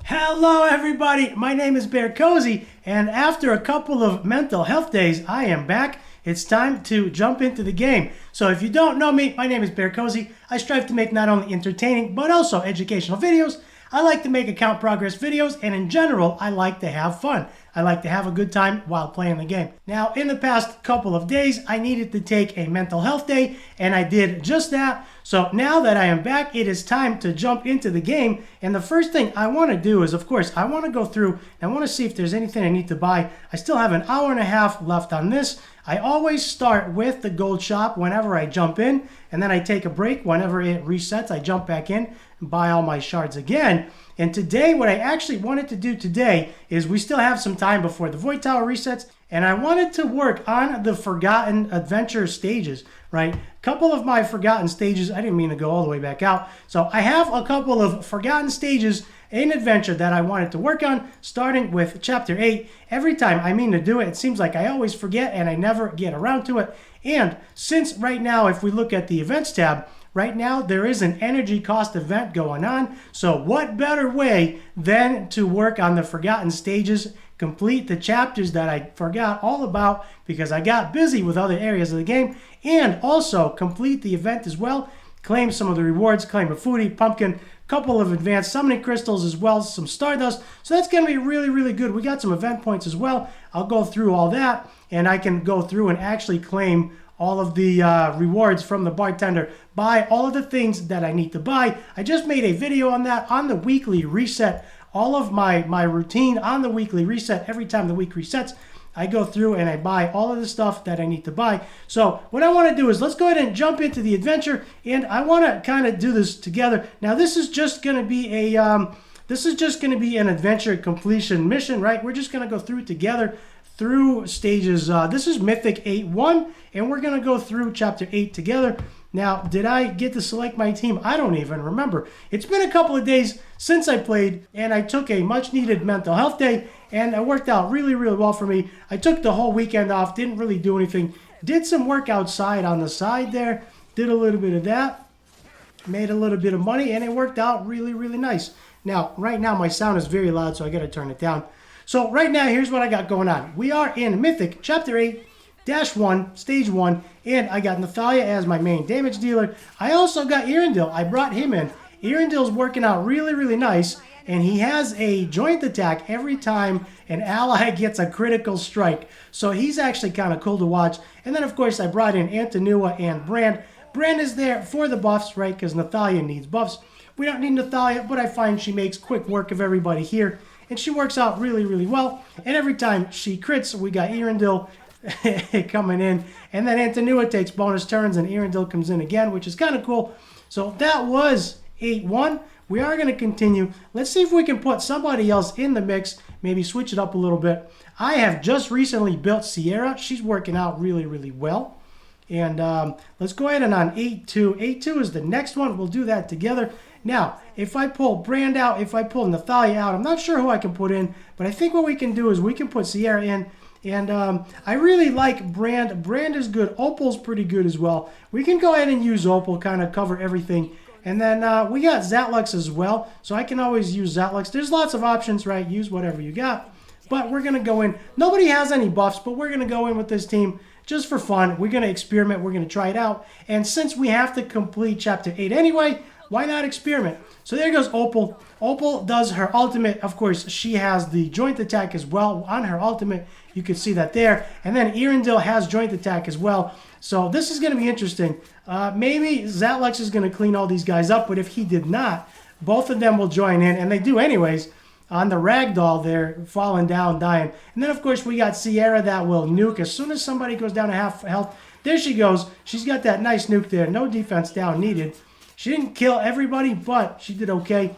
Hello everybody, my name is BearCozy, and after a couple of mental health days, I am back. It's time to jump into the game. So if you don't know me, my name is BearCozy. I strive to make not only entertaining, but also educational videos. I like to make account progress videos, and in general, I like to have fun. I like to have a good time while playing the game. Now, in the past couple of days, I needed to take a mental health day, and I did just that. So now that I am back, it is time to jump into the game. And the first thing I want to do is, of course, I want to go through and I want to see if there's anything I need to buy. I still have an hour and a half left on this. I always start with the gold shop whenever I jump in, and then I take a break. Whenever it resets, I jump back in and buy all my shards again. And today, what I actually wanted to do today is we still have some time before the Void Tower resets, and I wanted to work on the Forgotten Adventure stages, right? A couple of my Forgotten stages, I didn't mean to go all the way back out. So I have a couple of Forgotten stages in Adventure that I wanted to work on, starting with Chapter 8. Every time I mean to do it, it seems like I always forget and I never get around to it. And since right now, if we look at the Events tab, right now, there is an energy cost event going on. So what better way than to work on the Forgotten stages, complete the chapters that I forgot all about because I got busy with other areas of the game, and also complete the event as well, claim some of the rewards, claim a foodie, pumpkin, couple of advanced summoning crystals as well, some stardust. So that's going to be really, really good. We got some event points as well. I'll go through all that, and I can go through and actually claim all of the rewards from the bartender, buy all of the things that I need to buy. I just made a video on that on the weekly reset. All of my routine on the weekly reset, every time the week resets, I go through and I buy all of the stuff that I need to buy. So what I want to do is let's go ahead and jump into the adventure, and I want to kind of do this together. Now this is just going to be an adventure completion mission, right? We're just going to go through it together through stages. This is Mythic 8.1, and we're going to go through Chapter 8 together. Now, did I get to select my team? I don't even remember. It's been a couple of days since I played, and I took a much-needed mental health day, and it worked out really, really well for me. I took the whole weekend off, didn't really do anything. Did some work outside on the side there, did a little bit of that, made a little bit of money, and it worked out really, really nice. Now, right now, my sound is very loud, so I got to turn it down. So right now, here's what I got going on. We are in Mythic, Chapter 8-1, Stage 1, and I got Nathalia as my main damage dealer. I also got Erendil. I brought him in. Erendil's working out really, really nice, and he has a joint attack every time an ally gets a critical strike. So he's actually kind of cool to watch. And then, of course, I brought in Antonua and Brand. Brand is there for the buffs, right, because Nathalia needs buffs. We don't need Nathalia, but I find she makes quick work of everybody here. And she works out really, really well. And every time she crits, we got Erendil coming in. And then Antonua takes bonus turns, and Erendil comes in again, which is kind of cool. So that was 8-1. We are going to continue. Let's see if we can put somebody else in the mix. Maybe switch it up a little bit. I have just recently built Sierra. She's working out really, really well. And let's go ahead and on 8-2. 8-2 is the next one. We'll do that together. Now, if I pull Brand out, if I pull Nathalia out, I'm not sure who I can put in, but I think what we can do is we can put Sierra in. And I really like Brand. Brand is good. Opal's pretty good as well. We can go ahead and use Opal, kind of cover everything. And then we got Zatlux as well, so I can always use Zatlux. There's lots of options, right? Use whatever you got. But we're going to go in. Nobody has any buffs, but we're going to go in with this team just for fun. We're going to experiment. We're going to try it out. And since we have to complete Chapter 8 anyway, why not experiment? So there goes Opal. Opal does her ultimate. Of course, she has the joint attack as well on her ultimate. You can see that there. And then Erendil has joint attack as well. So this is going to be interesting. Maybe Zatlux is going to clean all these guys up, but if he did not, both of them will join in, and they do anyways. On the ragdoll there, falling down, dying. And then, of course, we got Sierra that will nuke. As soon as somebody goes down to half health, there she goes. She's got that nice nuke there. No defense down needed. She didn't kill everybody, but she did okay.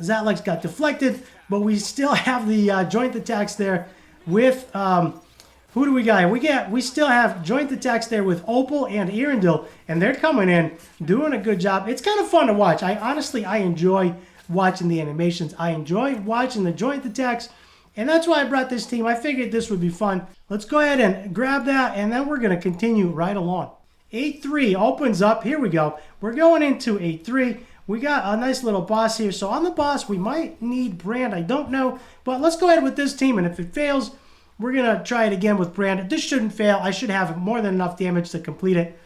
Zatlux got deflected, but we still have the joint attacks there with... who do we got? We still have joint attacks there with Opal and Erendil, and they're coming in, doing a good job. It's kind of fun to watch. I enjoy watching the animations. I enjoy watching the joint attacks, and that's why I brought this team. I figured this would be fun. Let's go ahead and grab that, and then we're going to continue right along. 8-3 opens up. Here we go. We're going into 8-3. we got a nice little boss here. So on the boss, we might need Brand. I don't know. But let's go ahead with this team. And if it fails, we're going to try it again with Brand. This shouldn't fail. I should have more than enough damage to complete it.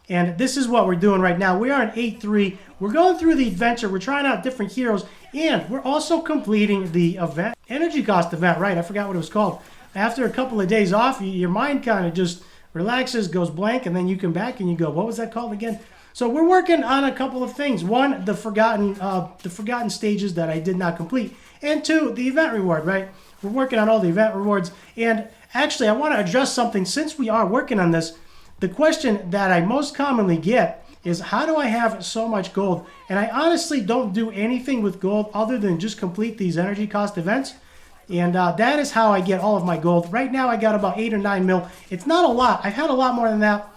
And this is what we're doing right now. We are an 8-3. We're going through the adventure. We're trying out different heroes. And we're also completing the event. Energy cost event, right. I forgot what it was called. After a couple of days off, your mind kind of just relaxes, goes blank, and then you come back and you go, what was that called again? So we're working on a couple of things. One, the forgotten stages that I did not complete. And two, the event reward, right? We're working on all the event rewards. And actually, I want to address something. Since we are working on this, the question that I most commonly get is, how do I have so much gold? And I honestly don't do anything with gold other than just complete these energy cost events. And that is how I get all of my gold. Right now, I got about 8 or 9 mil. It's not a lot. I've had a lot more than that.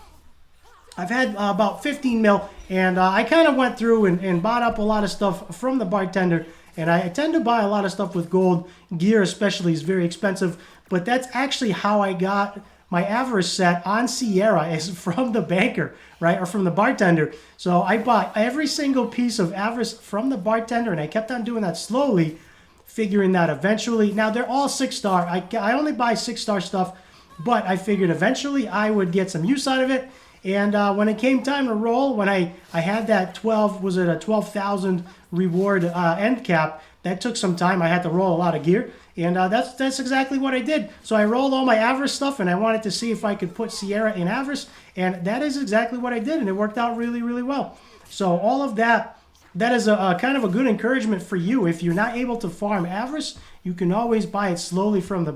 I've had about 15 mil, and I kind of went through and bought up a lot of stuff from the bartender, and I tend to buy a lot of stuff with gold. Gear especially is very expensive, but that's actually how I got my Avarice set on Sierra, is from the banker, right, or from the bartender. So I bought every single piece of Avarice from the bartender, and I kept on doing that slowly, figuring that eventually. Now, they're all 6-star. I only buy 6-star stuff, but I figured eventually I would get some use out of it. And when it came time to roll, when I had that 12,000 reward end cap, that took some time. I had to roll a lot of gear, and that's exactly what I did. So I rolled all my Avarice stuff, and I wanted to see if I could put Sierra in Avarice, and that is exactly what I did, and it worked out really, really well. So all of that is a kind of a good encouragement for you. If you're not able to farm Avarice, you can always buy it slowly from the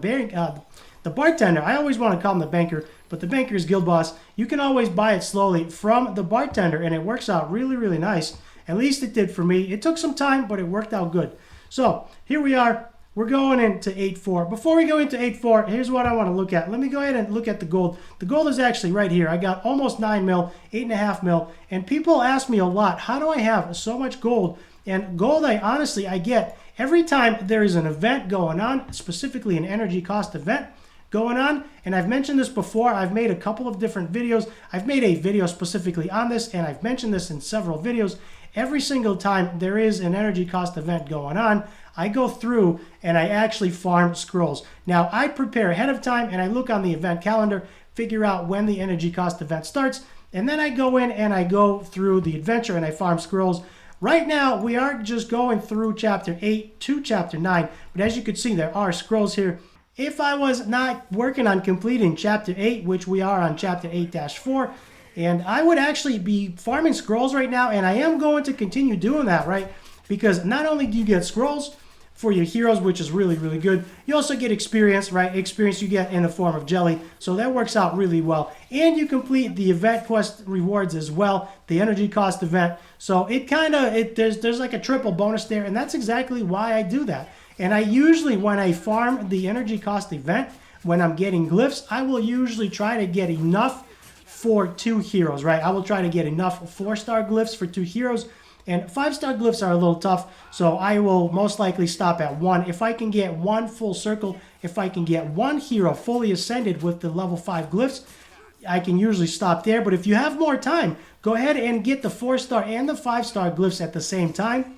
bartender. I always want to call him the banker, but the banker is guild boss. You can always buy it slowly from the bartender, and it works out really, really nice. At least it did for me. It took some time, but it worked out good. So here we are. We're going into 8-4. Before we go into 8-4, here's what I want to look at. Let me go ahead and look at the gold. The gold is actually right here. I got almost 9 mil, 8.5 mil, and people ask me a lot, how do I have so much gold? And gold, I get every time there is an event going on, specifically an energy cost event going on. And I've mentioned this before. I've made a couple of different videos. I've made a video specifically on this, and I've mentioned this in several videos. Every single time there is an energy cost event going on, I go through and I actually farm scrolls. Now, I prepare ahead of time, and I look on the event calendar, figure out when the energy cost event starts, and then I go in and I go through the adventure and I farm scrolls. Right now, we are just going through Chapter 8 to Chapter 9, but as you can see, there are scrolls here. If I was not working on completing Chapter 8, which we are on Chapter 8-4, and I would actually be farming scrolls right now, and I am going to continue doing that, right? Because not only do you get scrolls for your heroes, which is really, really good, you also get experience, right? Experience you get in the form of jelly, so that works out really well. And you complete the event quest rewards as well, the energy cost event. So there's like a triple bonus there, and that's exactly why I do that. And I usually, when I farm the energy cost event, when I'm getting glyphs, I will usually try to get enough for 2 heroes, right? I will try to get enough 4-star glyphs for 2 heroes, and 5-star glyphs are a little tough, so I will most likely stop at 1. If I can get 1 full circle, if I can get 1 hero fully ascended with the level 5 glyphs, I can usually stop there. But if you have more time, go ahead and get the 4-star and the 5-star glyphs at the same time,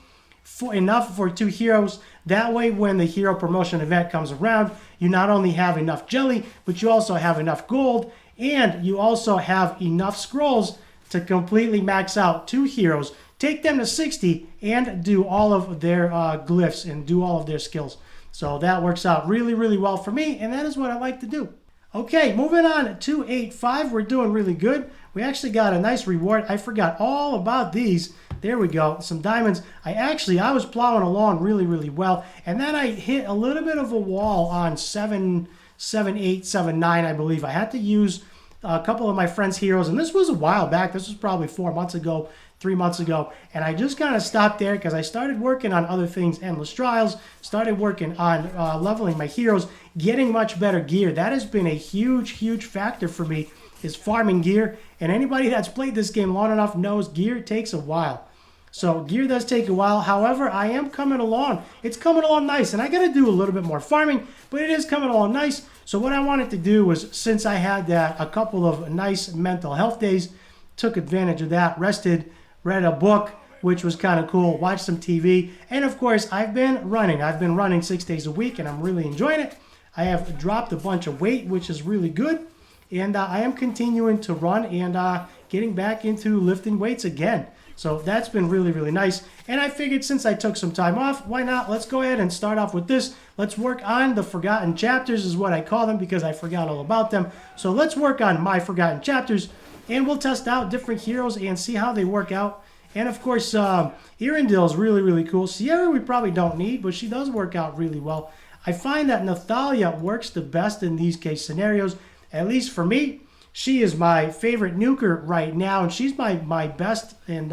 enough for 2 heroes. That way, when the hero promotion event comes around, you not only have enough jelly, but you also have enough gold, and you also have enough scrolls to completely max out 2 heroes, take them to 60, and do all of their glyphs and do all of their skills. So that works out really, really well for me, and that is what I like to do. Okay, moving on to 8-5. We're doing really good. We actually got a nice reward. I forgot all about these. There we go, some diamonds. I was plowing along really, really well, and then I hit a little bit of a wall on 7, 8, 7, 9, I believe. I had to use a couple of my friends' heroes, and this was a while back. This was probably 4 months ago, 3 months ago, and I just kind of stopped there because I started working on other things, endless trials, started working on leveling my heroes, getting much better gear. That has been a huge, huge factor for me, is farming gear, and anybody that's played this game long enough knows gear takes a while. So gear does take a while. However, I am coming along. It's coming along nice, and I got to do a little bit more farming, but it is coming along nice. So what I wanted to do was, since I had a couple of nice mental health days, took advantage of that, rested, read a book, which was kind of cool. Watched some TV, and of course, I've been running. I've been running 6 days a week, and I'm really enjoying it. I have dropped a bunch of weight, which is really good, and I am continuing to run and getting back into lifting weights again. So that's been really, really nice. And I figured since I took some time off, why not? Let's go ahead and start off with this. Let's work on the forgotten chapters is what I call them because I forgot all about them. So let's work on my forgotten chapters and we'll test out different heroes and see how they work out. And of course, Erendil is really, really cool. Sierra we probably don't need, but she does work out really well. I find that Nathalia works the best in these case scenarios, at least for me. She is my favorite nuker right now, and she's my best, and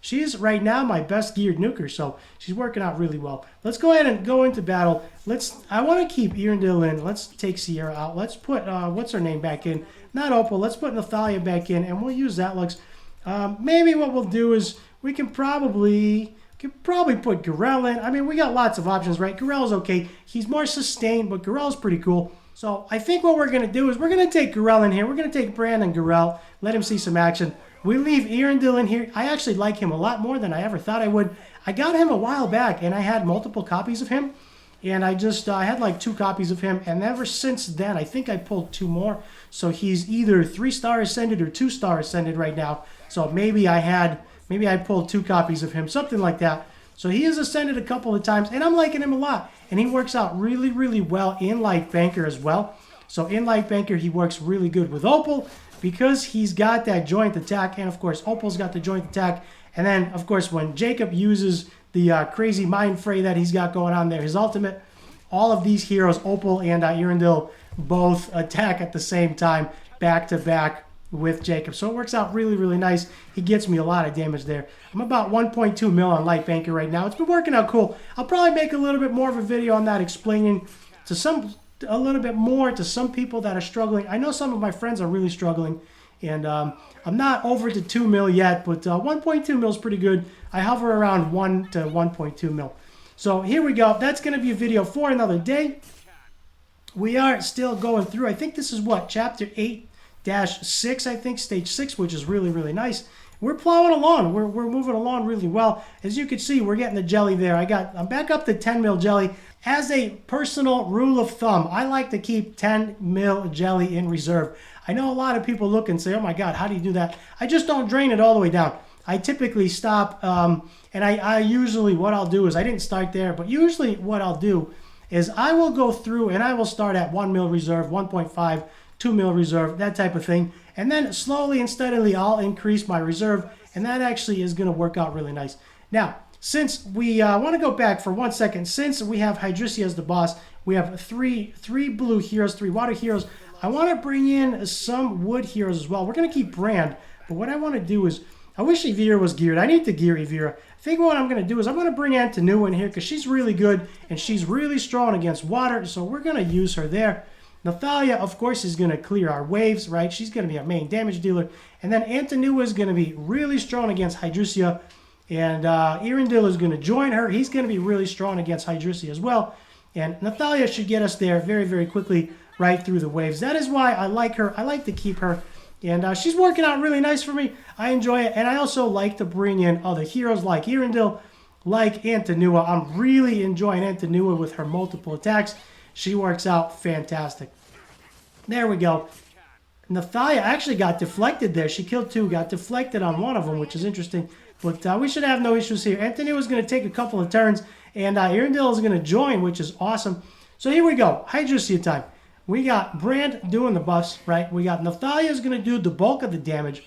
she's right now my best geared nuker, so she's working out really well. Let's go ahead and go into battle. I want to keep Erendil in. Let's take Sierra out. Let's put, what's her name back in? Not Opal. Let's put Nathalia back in, and we'll use that looks. Maybe what we'll do is we can probably put Garel in. I mean, we got lots of options, right? Garel's okay. He's more sustained, but Garel's pretty cool. So I think what we're going to do is we're going to take Garel in here. We're going to take Brandon Garel, let him see some action. We leave Erendil in here. I actually like him a lot more than I ever thought I would. I got him a while back, and I had multiple copies of him. And I just I had like 2 copies of him. And ever since then, I think I pulled 2 more. So he's either 3-star Ascended or 2-star Ascended right now. So maybe I pulled 2 copies of him, something like that. So he has ascended a couple of times, and I'm liking him a lot. And he works out really, really well in Light Banker as well. So in Light Banker, he works really good with Opal because he's got that joint attack. And, of course, Opal's got the joint attack. And then, of course, when Jacob uses the crazy Mind Fray that he's got going on there, his ultimate, all of these heroes, Opal and Erendil, both attack at the same time, back-to-back with Jacob. So it works out really, really nice. He gets me a lot of damage there. I'm about 1.2 mil on Light Banker right now. It's been working out cool. I'll probably make a little bit more of a video on that, explaining a little bit more to some people that are struggling. I know some of my friends are really struggling, and I'm not over to 2 mil yet, but 1.2 mil is pretty good. I hover around 1 to 1.2 mil. So here we go. That's going to be a video for another day. We are still going through. I think this is what, chapter 8-6, I think, stage 6, which is really, really nice. We're plowing along. We're moving along really well. As you can see, we're getting the jelly there. I'm back up to 10 mil jelly. As a personal rule of thumb, I like to keep 10 mil jelly in reserve. I know a lot of people look and say, oh my God, how do you do that? I just don't drain it all the way down. I typically stop, and I usually, what I'll do is, I didn't start there, but usually what I'll do is I will go through and I will start at 1 mil reserve, 1.5, 2 mil reserve, that type of thing. And then slowly and steadily, I'll increase my reserve. And that actually is going to work out really nice. Now, since we want to go back for 1 second, since we have Hydrisia as the boss, we have three blue heroes, 3 water heroes. I want to bring in some wood heroes as well. We're going to keep Brand. But what I want to do is, I wish Evira was geared. I need to gear Evira. I think what I'm going to do is I'm going to bring Antanua in here because she's really good. And she's really strong against water. So we're going to use her there. Nathalia, of course, is going to clear our waves, right? She's going to be our main damage dealer. And then Antanua is going to be really strong against Hydrisia. And Erendil is going to join her. He's going to be really strong against Hydrisia as well. And Nathalia should get us there very, very quickly right through the waves. That is why I like her. I like to keep her. And she's working out really nice for me. I enjoy it. And I also like to bring in other heroes like Erendil, like Antanua. I'm really enjoying Antanua with her multiple attacks. She works out fantastic. There we go. Nathalia actually got deflected there. She killed 2, got deflected on one of them, which is interesting. But we should have no issues here. Antanua is going to take a couple of turns, and Erendil is going to join, which is awesome. So here we go. Hydrisia time. We got Brand doing the buffs, right? We got Nathalia is going to do the bulk of the damage.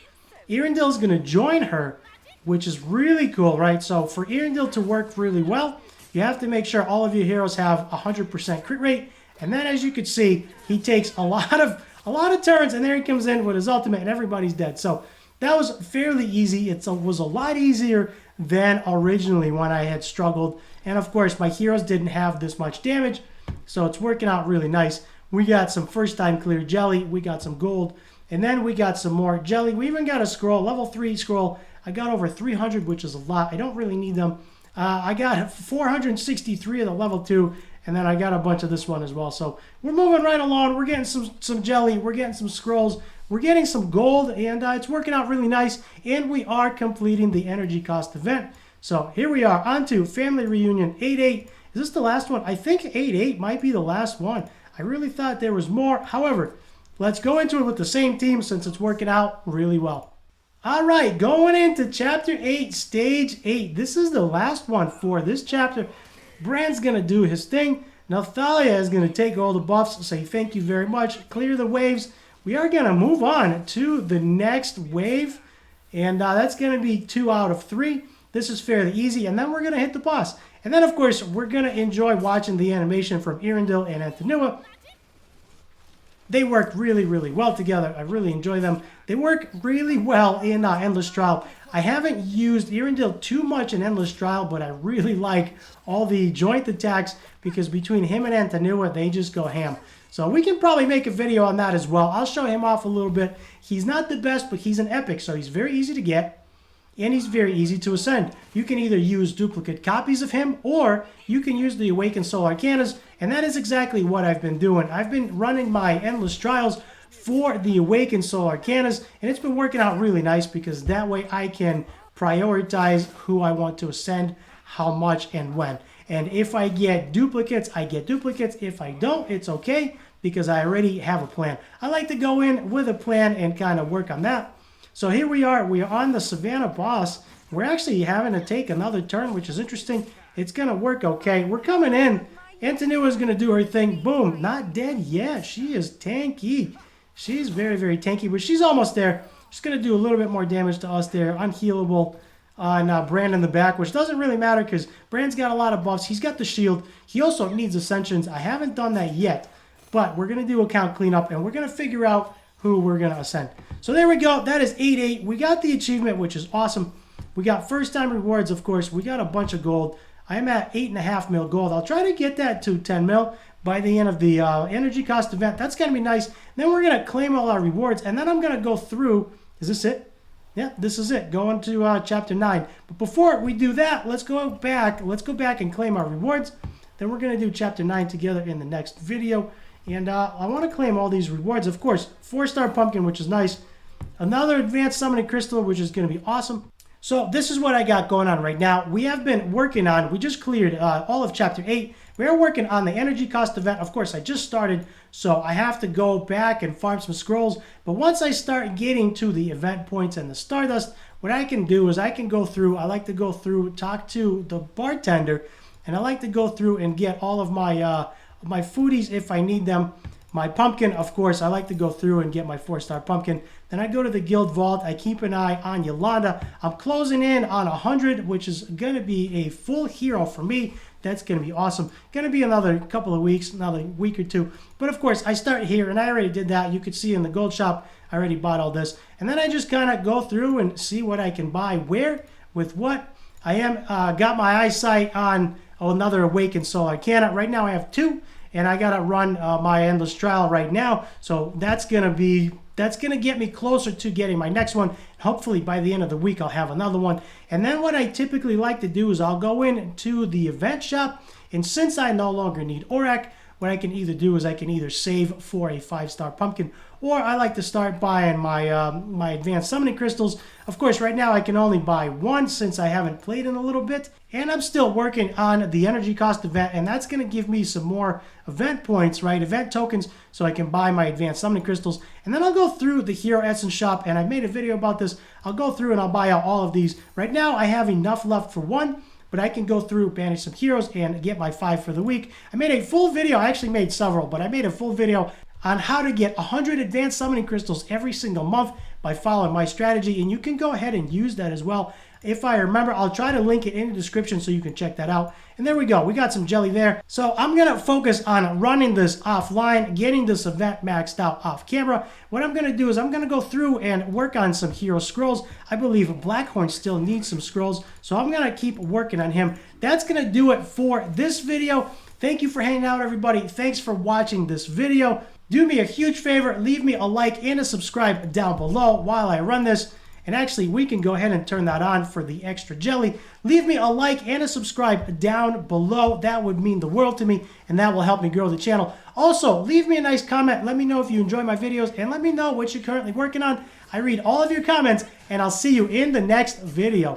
Erendil is going to join her, which is really cool, right? So for Erendil to work really well, you have to make sure all of your heroes have 100% crit rate. And then, as you can see, he takes a lot of turns, and there he comes in with his ultimate, and everybody's dead. So that was fairly easy. It was a lot easier than originally when I had struggled. And, of course, my heroes didn't have this much damage, so it's working out really nice. We got some first-time clear jelly. We got some gold. And then we got some more jelly. We even got a scroll, level 3 scroll. I got over 300, which is a lot. I don't really need them. I got 463 of the level 2, and then I got a bunch of this one as well. So we're moving right along. We're getting some jelly. We're getting some scrolls. we're getting some gold, and it's working out really nice, and we are completing the energy cost event. So here we are, on to Family Reunion 8-8. Is this the last one? I think 8-8 might be the last one. I really thought there was more. However, let's go into it with the same team since it's working out really well. All right, going into Chapter 8, Stage 8. This is the last one for this chapter. Bran's going to do his thing. Nathalia is going to take all the buffs, say thank you very much, clear the waves. We are going to move on to the next wave, and that's going to be 2 out of 3. This is fairly easy, and then we're going to hit the boss. And then, of course, we're going to enjoy watching the animation from Erendil and Antanua. They work really, really well together. I really enjoy them. They work really well in Endless Trial. I haven't used Erendil too much in Endless Trial, but I really like all the joint attacks because between him and Antanua, they just go ham. So we can probably make a video on that as well. I'll show him off a little bit. He's not the best, but he's an epic, so he's very easy to get. And he's very easy to ascend. You can either use duplicate copies of him, or you can use the Awaken Soul Arcanas, and that is exactly what I've been doing. I've been running my Endless Trials for the Awaken Soul Arcanas, and it's been working out really nice because that way I can prioritize who I want to ascend, how much, and when. And if I get duplicates, I get duplicates. If I don't, it's okay because I already have a plan. I like to go in with a plan and kind of work on that. So here we are on the Savannah boss. We're actually having to take another turn, which is interesting. It's going to work okay. We're coming in. Antanua is going to do her thing. Boom. Not dead yet. She is tanky. She's very, very tanky, but she's almost there. She's going to do a little bit more damage to us there. Unhealable on Bran in the back, which doesn't really matter because Bran's got a lot of buffs. He's got the shield. He also needs Ascensions. I haven't done that yet, but we're going to do account cleanup, and we're going to figure out who we're going to ascend. So there we go. That is 8-8. We got the achievement, which is awesome. We got first time rewards, of course. We got a bunch of gold. I'm at 8.5 mil gold. I'll try to get that to 10 mil by the end of the energy cost event. That's going to be nice. Then we're going to claim all our rewards, and then I'm going to go through. Is this it? Yeah, this is it. Going to chapter 9. But before we do that, let's go back. Let's go back and claim our rewards. Then we're going to do chapter 9 together in the next video. And I want to claim all these rewards. Of course, 4-star pumpkin, which is nice. Another advanced summoning crystal, which is going to be awesome. So this is what I got going on right now. We have been working on, we just cleared all of chapter 8. We are working on the energy cost event. Of course, I just started, so I have to go back and farm some scrolls. But once I start getting to the event points and the Stardust, what I can do is I can go through, I like to go through, talk to the bartender, and I like to go through and get all of my foodies if I need them. My pumpkin, of course, I like to go through and get my 4-star pumpkin. Then I go to the guild vault. I keep an eye on Yolanda. I'm closing in on 100, which is going to be a full hero for me. That's going to be awesome. Going to be another couple of weeks, another week or two. But of course, I start here, and I already did that. You could see in the gold shop, I already bought all this. And then I just kind of go through and see what I can buy where, with what. I am got my eyesight on another Awakened Soul Arcana. Right now I have 2. And I gotta run my Endless Trial right now, so that's gonna get me closer to getting my next one. Hopefully by the end of the week I'll have another one. And then what I typically like to do is I'll go into the event shop, and since I no longer need Aurak, what I can either do is I can either save for a 5-star pumpkin, or I like to start buying my my advanced summoning crystals. Of course, right now I can only buy 1 since I haven't played in a little bit, and I'm still working on the energy cost event, and that's going to give me some more event points, right? Event tokens, so I can buy my advanced summoning crystals. And then I'll go through the Hero Essence shop, and I made a video about this. I'll go through and I'll buy out all of these. Right now I have enough left for 1. But I can go through, banish some heroes, and get my 5 for the week. I made a full video. I actually made several, but I made a full video on how to get 100 advanced summoning crystals every single month by following my strategy. And you can go ahead and use that as well. If I remember, I'll try to link it in the description so you can check that out. And there we go. We got some jelly there. So I'm going to focus on running this offline, getting this event maxed out off camera. What I'm going to do is I'm going to go through and work on some hero scrolls. I believe Blackhorn still needs some scrolls, so I'm going to keep working on him. That's going to do it for this video. Thank you for hanging out, everybody. Thanks for watching this video. Do me a huge favor. Leave me a like and a subscribe down below while I run this. And actually, we can go ahead and turn that on for the extra jelly. Leave me a like and a subscribe down below. That would mean the world to me, and that will help me grow the channel. Also, leave me a nice comment. Let me know if you enjoy my videos, and let me know what you're currently working on. I read all of your comments, and I'll see you in the next video.